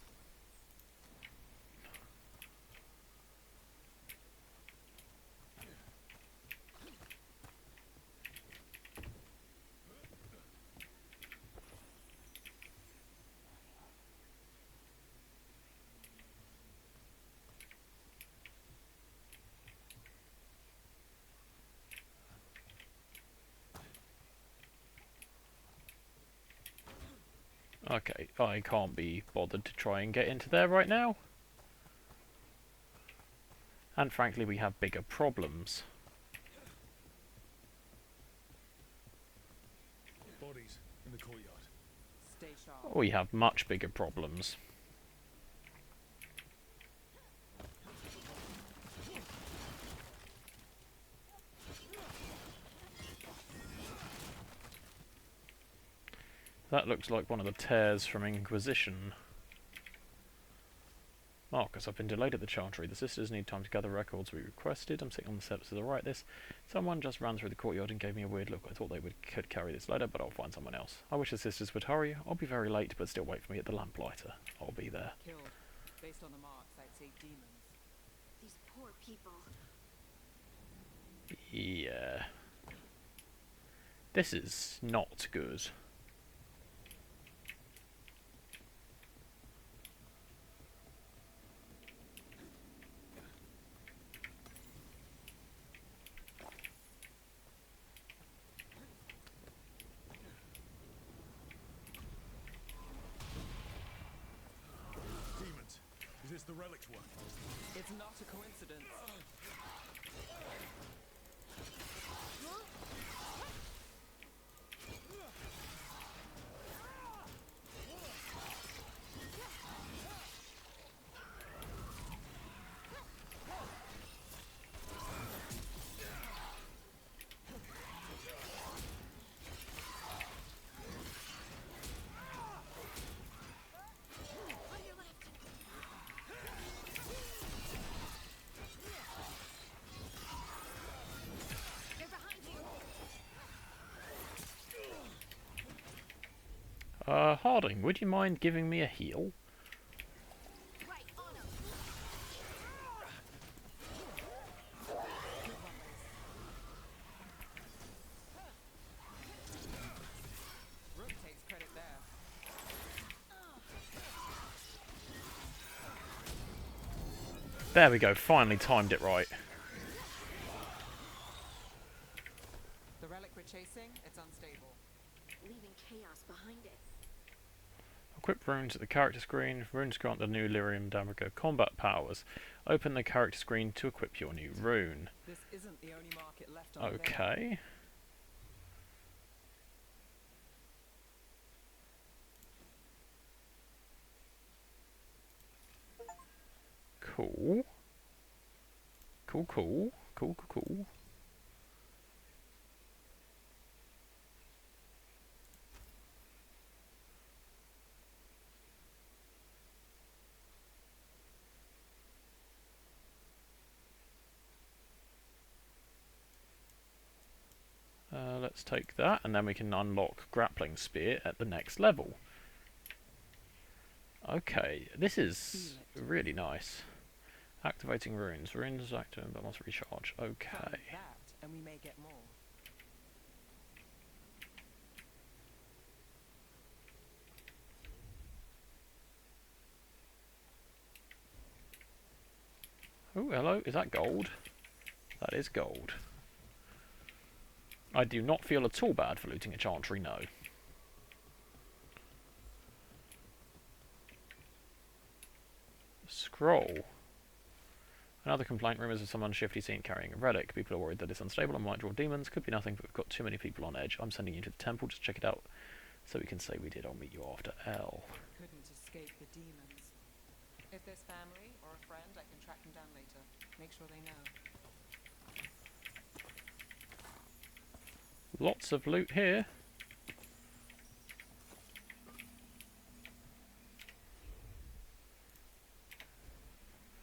Okay, I can't be bothered to try and get into there right now. And frankly, we have bigger problems.
Bodies in the courtyard.
Stay sharp.
We have much bigger problems. That looks like one of the tears from Inquisition. Marcus, I've been delayed at the Chantry. The sisters need time to gather records we requested. I'm sitting on the steps to the right. Someone just ran through the courtyard and gave me a weird look. I thought they could carry this later, but I'll find someone else. I wish the sisters would hurry. I'll be very late, but still wait for me at the lamplighter. I'll be there.
Killed. Based on the marks, I'd say demons.
These poor people.
Yeah. This is not good.
is the relic's work.
It's not a coincidence.
Harding, would you mind giving me a heal?
Rook takes credit there.
There we go, finally timed it right.
The relic we're chasing, it's unstable.
Leaving chaos behind it.
Equip runes at the character screen. Runes grant the new Lyrium Damager combat powers. Open the character screen to equip your new rune.
This isn't the only market left on
Okay. Cool. Cool. Let's take that, and then we can unlock Grappling Spear at the next level. Okay, this is really nice. Activating runes. Runes activate but must recharge. Okay.
From that, and we may get more.
Oh, hello. Is that gold? That is gold. I do not feel at all bad for looting a chantry, no. Scroll. Another complaint, rumours of someone shifty seen carrying a relic. People are worried that it's unstable and might draw demons. Could be nothing, but we've got too many people on edge. I'm sending you to the temple to check it out, so we can say we did. I'll meet you after L.
Couldn't escape the demons. If there's family or a friend, I can track them down later. Make sure they know.
Lots of loot here.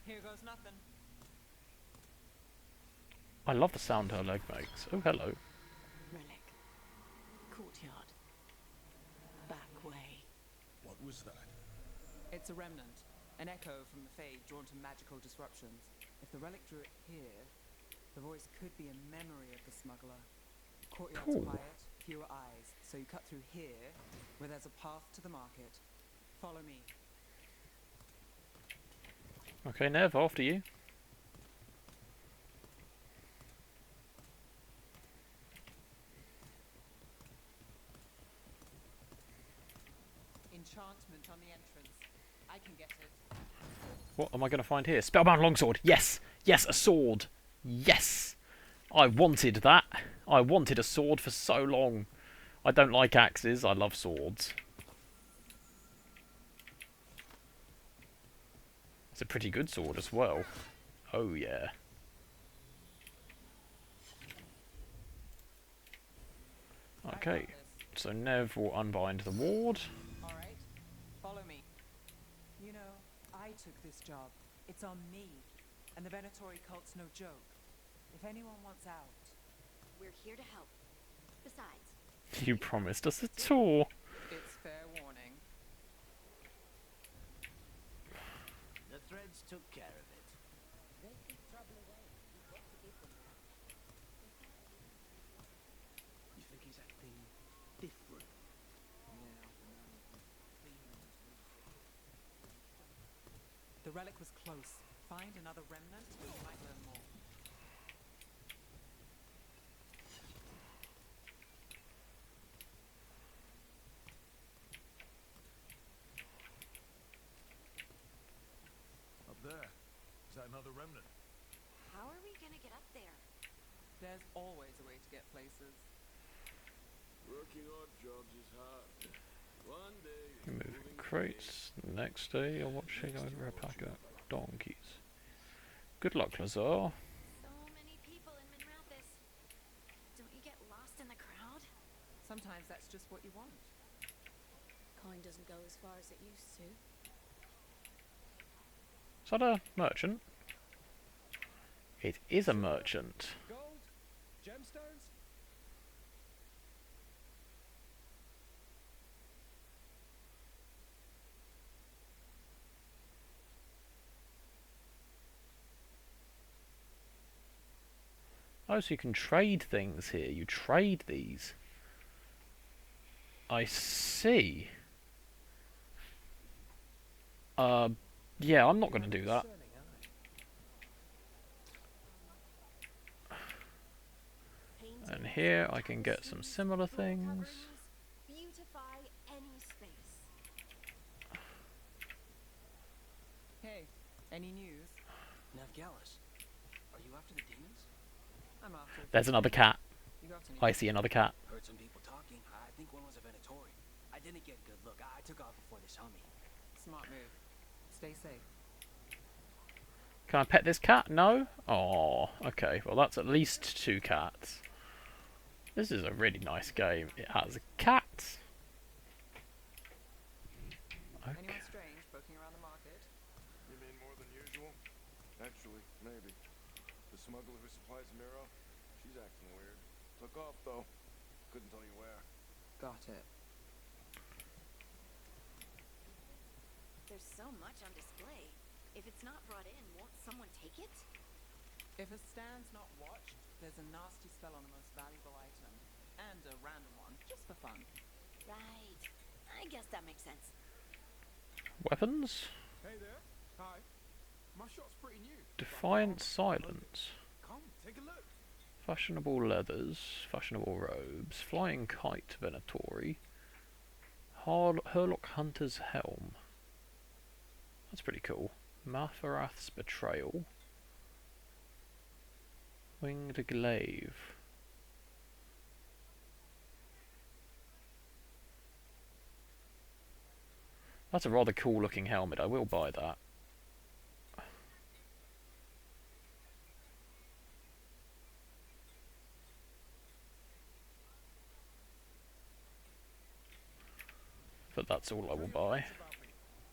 Here goes nothing.
I love the sound her leg makes. Oh, hello.
Relic. Courtyard. Back way.
What was that?
It's a remnant. An echo from the Fade drawn to magical disruptions. If the relic drew it here, the voice could be a memory of the smuggler. Courtyard's
Cool.
quiet, fewer eyes, so you cut through here, where there's a path to the market. Follow me.
Okay, Nev, after you.
Enchantment on the entrance. I can get it.
What am I going to find here? Spellbound longsword. Yes! Yes, a sword. Yes! I wanted that. I wanted a sword for so long. I don't like axes. I love swords. It's a pretty good sword as well. Oh, yeah. Okay. So Nev will unbind the ward.
Alright, follow me. You know, I took this job. It's on me. And the Venatori cult's no joke. If anyone wants out...
We're here to help. Besides,
You promised us a tour.
It's fair warning.
The threads took care of it.
They keep trouble away. You've got to give them that.
You think he's acting different?
The relic was close. Find another remnant and you might learn more.
Is that another remnant?
How are we gonna get up there?
There's always a way to get places.
Working odd jobs is hard. One day.
Moving crates. The next day, you're watching over a pack of donkeys. Good luck, Lazar.
So many people in Minrathous. Don't you get lost in the crowd?
Sometimes that's just what you want.
Coin doesn't go as far as it used to.
Is that a merchant? It is a merchant.
Gold? Gemstones?
Oh, so you can trade things here. You trade these. I see. Yeah, I'm not going to do that. And here I can get some similar things.
Beautify any space.
Hey, any news?
Navgalis, are you after the demons?
I'm after.
There's another cat.
You got any?
I see another cat.
Heard some people talking. I think one was a Venatori. I didn't get a good look. I took off before they saw me.
Smart move. Stay safe.
Can I pet this cat? No? Oh, okay. Well, that's at least 2 cats. This is a really nice game. It has a cat. Okay.
Anyone strange poking around the market?
You mean more than usual? Actually, maybe. The smuggler who supplies Miro, she's acting weird. Took off though. Couldn't tell you where.
Got it.
There's so much on display. If it's not brought in, won't someone take it?
If a stand's not watched, there's a nasty spell on the most valuable item. And a random one, just for fun.
Right. I guess that makes sense.
Weapons?
Hey there. Hi. My shot's pretty new.
Defiant silence.
Come, take a look.
Fashionable leathers. Fashionable robes. Flying kite Venatori. Hurlock Hunter's helm. That's pretty cool. Minrathous betrayal. Winged glaive. That's a rather cool looking helmet. I will buy that. But that's all I will buy.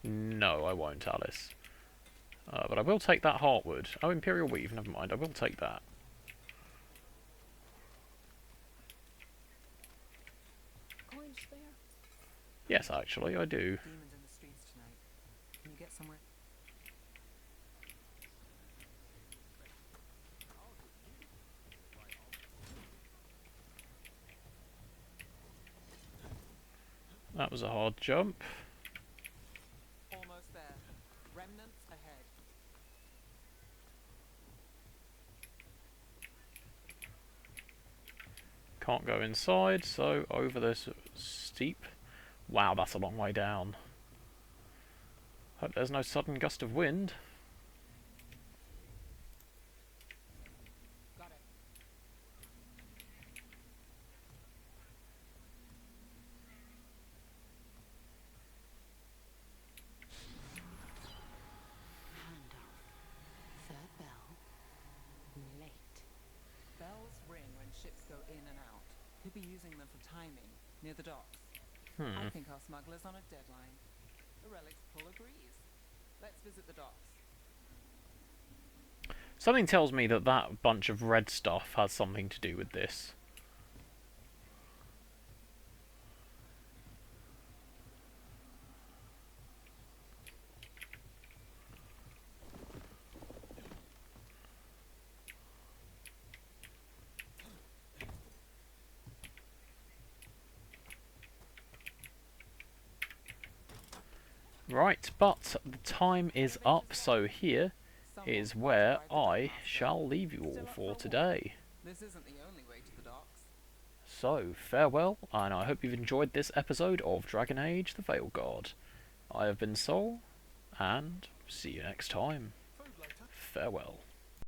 No, I won't, Alice. But I will take that heartwood. Oh, Imperial Weave, never mind. I will take that.
Coin spare?
Yes, actually, I do.
Demons in the streets tonight. Can you get somewhere?
That was a hard jump.
Almost there. Remnants ahead.
Can't go inside, so over this steep. Wow, that's a long way down. Hope there's no sudden gust of wind.
Got it.
Handoff. Third bell. Late.
Bells ring when ships go in and out. Could be using them for timing, near the docks. I think our smuggler's on a deadline. The relic's full of breeze. Let's visit the docks.
Something tells me that that bunch of red stuff has something to do with this. Right, but the time is up, so here is where I shall leave you all for today.
This isn't the only way to the docks.
So, farewell, and I hope you've enjoyed this episode of Dragon Age the Veilguard. I have been Sol, and see you next time. farewell.